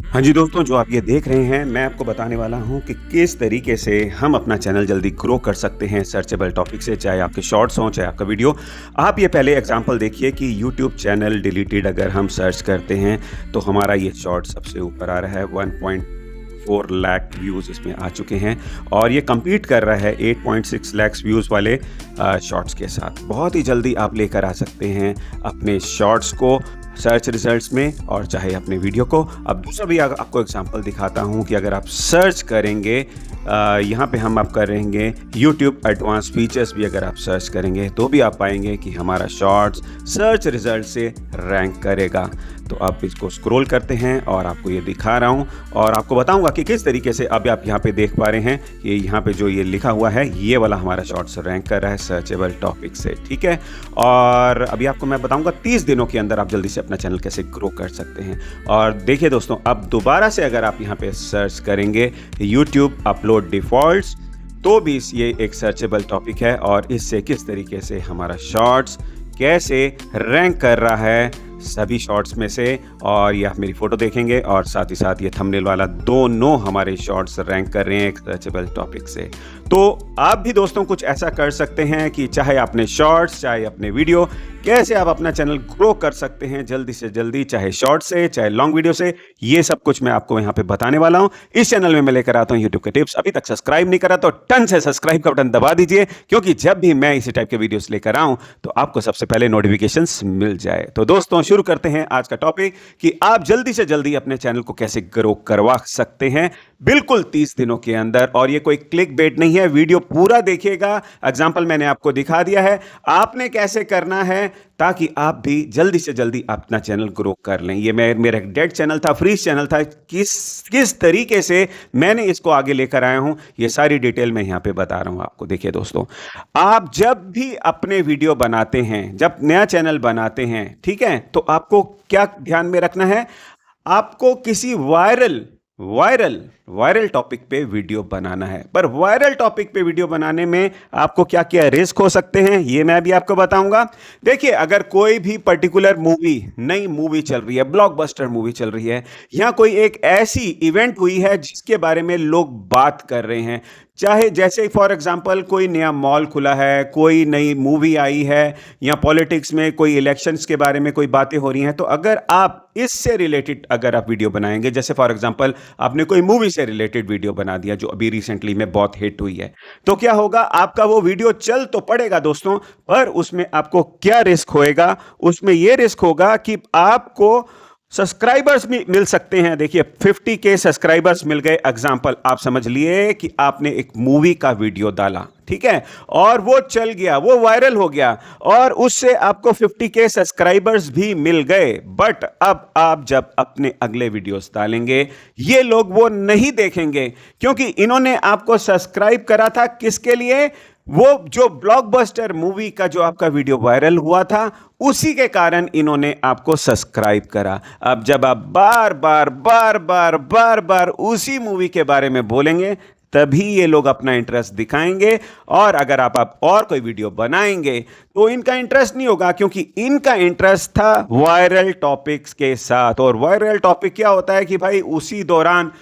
हाँ जी दोस्तों, जो आप ये देख रहे हैं, मैं आपको बताने वाला हूँ कि किस तरीके से हम अपना चैनल जल्दी ग्रो कर सकते हैं सर्चेबल टॉपिक से, चाहे आपके शॉर्ट्स हों, चाहे आपका वीडियो। आप ये पहले एग्जांपल देखिए कि यूट्यूब चैनल डिलीटेड अगर हम सर्च करते हैं, तो हमारा ये शॉर्ट सबसे ऊपर आ रहा है। 1.4 लाख व्यूज़ इसमें आ चुके हैं और ये कम्पीट कर रहा है 8.6 लाख व्यूज़ वाले शॉर्ट्स के साथ। बहुत ही जल्दी आप लेकर आ सकते हैं अपने शॉर्ट्स को सर्च रिजल्ट्स में और चाहे अपने वीडियो को। अब दूसरा भी आपको एग्जांपल दिखाता हूं कि अगर आप सर्च करेंगे, यहाँ पे हम आप करेंगे यूट्यूब एडवांस फीचर्स भी अगर आप सर्च करेंगे तो भी आप पाएंगे कि हमारा शॉर्ट्स सर्च रिजल्ट से रैंक करेगा। तो आप इसको स्क्रॉल करते हैं और आपको ये दिखा रहा हूँ और आपको बताऊंगा कि किस तरीके से। अब आप यहाँ पे देख पा रहे हैं कि यहाँ पे जो ये लिखा हुआ है, ये वाला हमारा शॉर्ट्स रैंक कर रहा है सर्चेबल टॉपिक से, ठीक है। और अभी आपको मैं बताऊंगा 30 दिनों के अंदर आप जल्दी से अपना चैनल कैसे ग्रो कर सकते हैं। और देखिए दोस्तों, अब दोबारा से अगर आप यहाँ पे सर्च करेंगे यूट्यूब अपलोड डिफॉल्ट्स, तो भी ये एक सर्चेबल टॉपिक है और इससे किस तरीके से हमारा शॉर्ट्स कैसे रैंक कर रहा है सभी शॉर्ट्स में से। और ये आप मेरी फोटो देखेंगे और साथ ही साथ ये थंबनेल वाला, दोनों हमारे शॉर्ट्स रैंक कर रहे हैं एक सर्चेबल टॉपिक से। तो आप भी दोस्तों कुछ ऐसा कर सकते हैं कि चाहे अपने शॉर्ट्स चाहे अपने वीडियो, कैसे आप अपना चैनल ग्रो कर सकते हैं जल्दी से जल्दी, चाहे शॉर्ट से चाहे लॉन्ग वीडियो से। ये सब कुछ मैं आपको यहाँ पे बताने वाला हूँ। इस चैनल में मैं लेकर आता हूँ यूट्यूब के टिप्स। अभी तक सब्सक्राइब नहीं करा तो टन से सब्सक्राइब का बटन दबा दीजिए, क्योंकि जब भी मैं इसी टाइप के वीडियोस लेकर आऊं तो आपको सबसे पहले नोटिफिकेशंस मिल जाए। तो दोस्तों शुरू करते हैं आज का टॉपिक कि आप जल्दी से जल्दी अपने चैनल को कैसे ग्रो करवा सकते हैं बिल्कुल 30 दिनों के अंदर। और ये कोई क्लिक बेट नहीं है, वीडियो पूरा देखिएगा। एग्जाम्पल मैंने आपको दिखा दिया है आपने कैसे करना है, ताकि आप भी जल्दी से जल्दी अपना चैनल ग्रो कर लें। ये मेरा एक डेड चैनल था, फ्री चैनल था। किस तरीके से मैंने इसको आगे लेकर आया हूं, ये सारी डिटेल मैं यहां पे बता रहा हूं आपको। देखिए दोस्तों, आप जब भी अपने वीडियो बनाते हैं, जब नया चैनल बनाते हैं, ठीक है, तो आपको क्या ध्यान में रखना है, आपको किसी वायरल टॉपिक पे वीडियो बनाना है। पर वायरल टॉपिक पे वीडियो बनाने में आपको क्या क्या रिस्क हो सकते हैं, ये मैं भी आपको बताऊंगा। देखिए, अगर कोई भी पर्टिकुलर मूवी, नई मूवी चल रही है, ब्लॉकबस्टर मूवी चल रही है, या कोई एक ऐसी इवेंट हुई है जिसके बारे में लोग बात कर रहे हैं, चाहे जैसे फॉर एग्जांपल कोई नया मॉल खुला है, कोई नई मूवी आई है, या पॉलिटिक्स में कोई इलेक्शंस के बारे में कोई बातें हो रही हैं, तो अगर आप इससे रिलेटेड अगर आप वीडियो बनाएंगे, जैसे फॉर एग्जांपल आपने कोई मूवी से रिलेटेड वीडियो बना दिया जो अभी रिसेंटली में बहुत हिट हुई है, तो क्या होगा, आपका वो वीडियो चल तो पड़ेगा दोस्तों, पर उसमें आपको क्या रिस्क होएगा, उसमें यह रिस्क होगा कि आपको सब्सक्राइबर्स भी मिल सकते हैं। देखिए 50K सब्सक्राइबर्स मिल गए, एग्जांपल आप समझ लिए कि आपने एक मूवी का वीडियो डाला, ठीक है, और वो चल गया, वो वायरल हो गया और उससे आपको 50K सब्सक्राइबर्स भी मिल गए। बट अब आप जब अपने अगले वीडियोस डालेंगे, ये लोग वो नहीं देखेंगे, क्योंकि इन्होंने आपको सब्सक्राइब करा था किसके लिए, वो जो ब्लॉकबस्टर मूवी का जो आपका वीडियो वायरल हुआ था, उसी के कारण इन्होंने आपको सब्सक्राइब करा। अब जब आप बार बार उसी मूवी के बारे में बोलेंगे, तभी ये लोग अपना इंटरेस्ट दिखाएंगे। और अगर आप और कोई वीडियो बनाएंगे तो इनका इंटरेस्ट नहीं होगा, क्योंकि इनका इंटरेस्ट था वायरल टॉपिक्स के साथ। और वायरल टॉपिक क्या होता है कि भाई उसी दौरान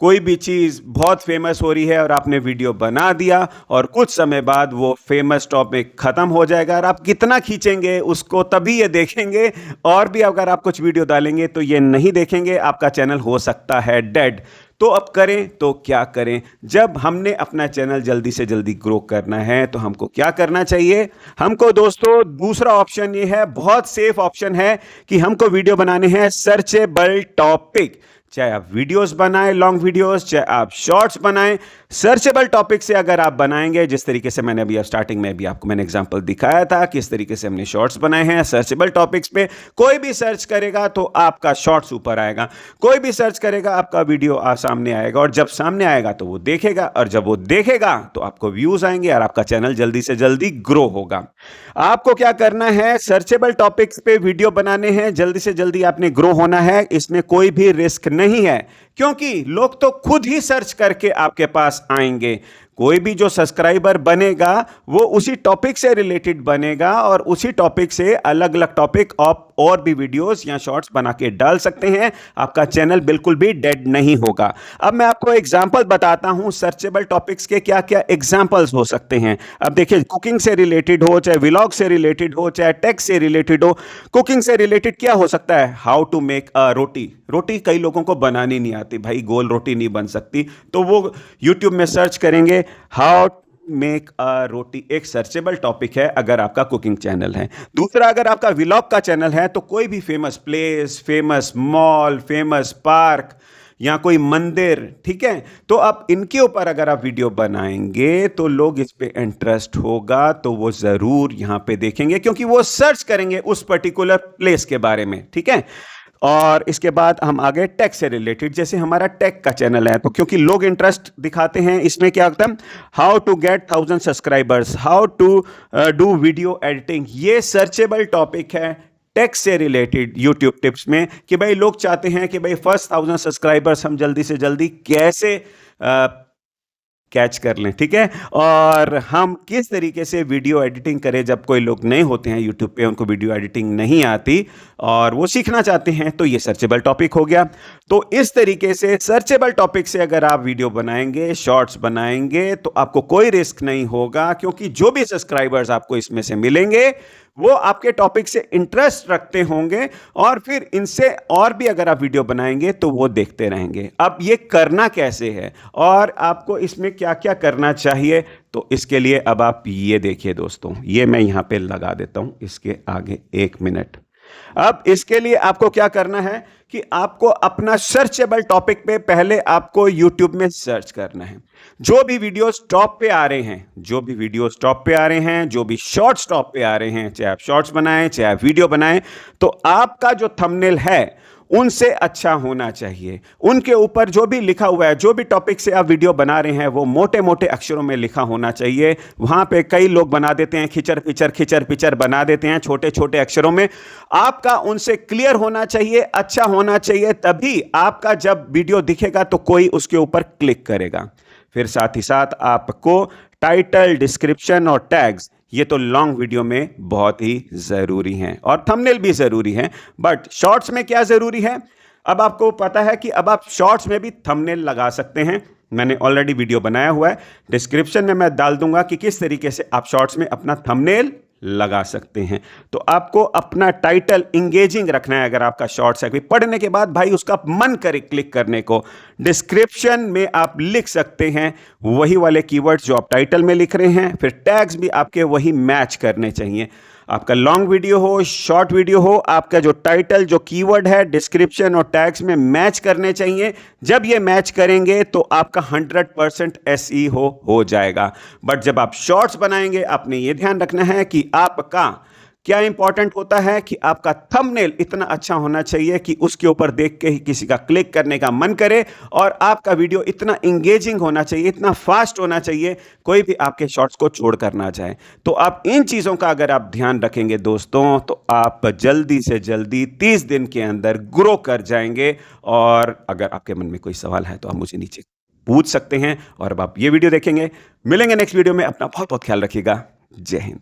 कोई भी चीज़ बहुत फेमस हो रही है और आपने वीडियो बना दिया और कुछ समय बाद वो फेमस टॉपिक ख़त्म हो जाएगा, और आप कितना खींचेंगे उसको तभी ये देखेंगे। और भी अगर आप कुछ वीडियो डालेंगे तो ये नहीं देखेंगे, आपका चैनल हो सकता है डेड। तो अब करें तो क्या करें, जब हमने अपना चैनल जल्दी से जल्दी ग्रो करना है तो हमको क्या करना चाहिए, हमको दोस्तों दूसरा ऑप्शन ये है, बहुत सेफ ऑप्शन है, कि हमको वीडियो बनाने हैं सर्चेबल टॉपिक। चाहे आप वीडियोस बनाएं, लॉन्ग वीडियोस, चाहे आप शॉर्ट्स बनाएं, सर्चेबल टॉपिक से अगर आप बनाएंगे, जिस तरीके से मैंने अभी स्टार्टिंग में भी आपको मैंने एग्जांपल दिखाया था किस तरीके से हमने शॉर्ट्स बनाए हैं सर्चेबल टॉपिक्स पे। कोई भी सर्च करेगा तो आपका शॉर्ट्स ऊपर आएगा, कोई भी सर्च करेगा आपका वीडियो सामने आएगा, और जब सामने आएगा तो वो देखेगा, और जब वो देखेगा तो आपको व्यूज आएंगे और आपका चैनल जल्दी से जल्दी ग्रो होगा। आपको क्या करना है, सर्चेबल टॉपिक्स पे वीडियो बनाने हैं, जल्दी से जल्दी आपने ग्रो होना है। इसमें कोई भी रिस्क नहीं है, क्योंकि लोग तो खुद ही सर्च करके आपके पास आएंगे। कोई भी जो सब्सक्राइबर बनेगा वो उसी टॉपिक से रिलेटेड बनेगा और उसी टॉपिक से अलग अलग टॉपिक आप और भी वीडियोस या शॉर्ट्स बना के डाल सकते हैं। आपका चैनल बिल्कुल भी डेड नहीं होगा। अब मैं आपको एग्जांपल बताता हूं सर्चेबल टॉपिक्स के क्या क्या एग्जांपल्स हो सकते हैं। अब देखिए, कुकिंग से रिलेटेड हो, चाहे व्लॉग से रिलेटेड हो, चाहे टेक से रिलेटेड हो। कुकिंग से रिलेटेड क्या हो सकता है? हाउ टू मेक अ रोटी। रोटी कई लोगों को बनानी नहीं आती भाई, गोल रोटी नहीं बन सकती, तो वो यूट्यूब में सर्च करेंगे हाउ मेक अ रोटी। एक सर्चेबल टॉपिक है अगर आपका कुकिंग चैनल है। दूसरा, अगर आपका व्लॉग का चैनल है तो कोई भी famous place, famous mall, famous park या कोई मंदिर, ठीक है, तो आप इनके ऊपर अगर आप वीडियो बनाएंगे तो लोग इस पे इंटरेस्ट होगा, तो वो जरूर यहां पे देखेंगे क्योंकि वो सर्च करेंगे उस पर्टिकुलर प्लेस के बारे में, ठीक है। और इसके बाद हम आगे टेक से रिलेटेड, जैसे हमारा टेक का चैनल है तो क्योंकि लोग इंटरेस्ट दिखाते हैं इसमें, क्या होता है, how to get 1000 subscribers, how to do video editing, ये सर्चेबल टॉपिक है टेक से रिलेटेड यूट्यूब टिप्स में, कि भाई लोग चाहते हैं कि भाई फर्स्ट 1000 सब्सक्राइबर्स हम जल्दी से जल्दी कैसे कैच कर लें, ठीक है। और हम किस तरीके से वीडियो एडिटिंग करें जब कोई लोग नए होते हैं यूट्यूब पे, उनको वीडियो एडिटिंग नहीं आती और वो सीखना चाहते हैं, तो ये सर्चेबल टॉपिक हो गया। तो इस तरीके से सर्चेबल टॉपिक से अगर आप वीडियो बनाएंगे, शॉर्ट्स बनाएंगे, तो आपको कोई रिस्क नहीं होगा क्योंकि जो भी सब्सक्राइबर्स आपको इसमें से मिलेंगे वो आपके टॉपिक से इंटरेस्ट रखते होंगे और फिर इनसे और भी अगर आप वीडियो बनाएंगे तो वो देखते रहेंगे। अब ये करना कैसे है और आपको इसमें क्या क्या करना चाहिए, तो इसके लिए अब आप ये देखिए दोस्तों, ये मैं यहां पे लगा देता हूं इसके आगे 1 मिनट। अब इसके लिए आपको क्या करना है कि आपको अपना सर्चेबल टॉपिक पे पहले आपको YouTube में सर्च करना है। जो भी वीडियोस टॉप पे आ रहे हैं, जो भी वीडियोस टॉप पे आ रहे हैं, जो भी शॉर्ट्स टॉप पे आ रहे हैं, चाहे आप शॉर्ट्स बनाएं चाहे आप वीडियो बनाएं, तो आपका जो थंबनेल है उनसे अच्छा होना चाहिए। उनके ऊपर जो भी लिखा हुआ है, जो भी टॉपिक से आप वीडियो बना रहे हैं, वो मोटे मोटे अक्षरों में लिखा होना चाहिए। वहां पे कई लोग बना देते हैं खिचर पिचर बना देते हैं छोटे छोटे अक्षरों में। आपका उनसे क्लियर होना चाहिए, अच्छा होना चाहिए, तभी आपका जब वीडियो दिखेगा तो कोई उसके ऊपर क्लिक करेगा। फिर साथ ही साथ आपको टाइटल, डिस्क्रिप्शन और टैग्स, ये तो लॉन्ग वीडियो में बहुत ही जरूरी हैं और थंबनेल भी जरूरी है। बट शॉर्ट्स में क्या जरूरी है, अब आपको पता है कि अब आप शॉर्ट्स में भी थंबनेल लगा सकते हैं। मैंने ऑलरेडी वीडियो बनाया हुआ है, डिस्क्रिप्शन में मैं डाल दूंगा कि किस तरीके से आप शॉर्ट्स में अपना थंबनेल लगा सकते हैं। तो आपको अपना टाइटल इंगेजिंग रखना है। अगर आपका शॉर्ट्स है, कोई पढ़ने के बाद भाई उसका मन करे क्लिक करने को, डिस्क्रिप्शन में आप लिख सकते हैं वही वाले कीवर्ड्स जो आप टाइटल में लिख रहे हैं। फिर टैग्स भी आपके वही मैच करने चाहिए। आपका लॉन्ग वीडियो हो, शॉर्ट वीडियो हो, आपका जो टाइटल, जो कीवर्ड है, डिस्क्रिप्शन और टैग्स में मैच करने चाहिए। जब ये मैच करेंगे तो आपका 100% एसईओ हो जाएगा। बट जब आप शॉर्ट्स बनाएंगे, आपने ये ध्यान रखना है कि आपका क्या इंपॉर्टेंट होता है कि आपका थंबनेल इतना अच्छा होना चाहिए कि उसके ऊपर देख के ही किसी का क्लिक करने का मन करे, और आपका वीडियो इतना इंगेजिंग होना चाहिए, इतना फास्ट होना चाहिए, कोई भी आपके शॉर्ट्स को छोड़ कर ना जाए। तो आप इन चीज़ों का अगर आप ध्यान रखेंगे दोस्तों, तो आप जल्दी से जल्दी 30 दिन के अंदर ग्रो कर जाएंगे। और अगर आपके मन में कोई सवाल है तो आप मुझे नीचे पूछ सकते हैं। और अब आप ये वीडियो देखेंगे, मिलेंगे नेक्स्ट वीडियो में। अपना बहुत बहुत ख्याल रखिएगा। जय हिंद।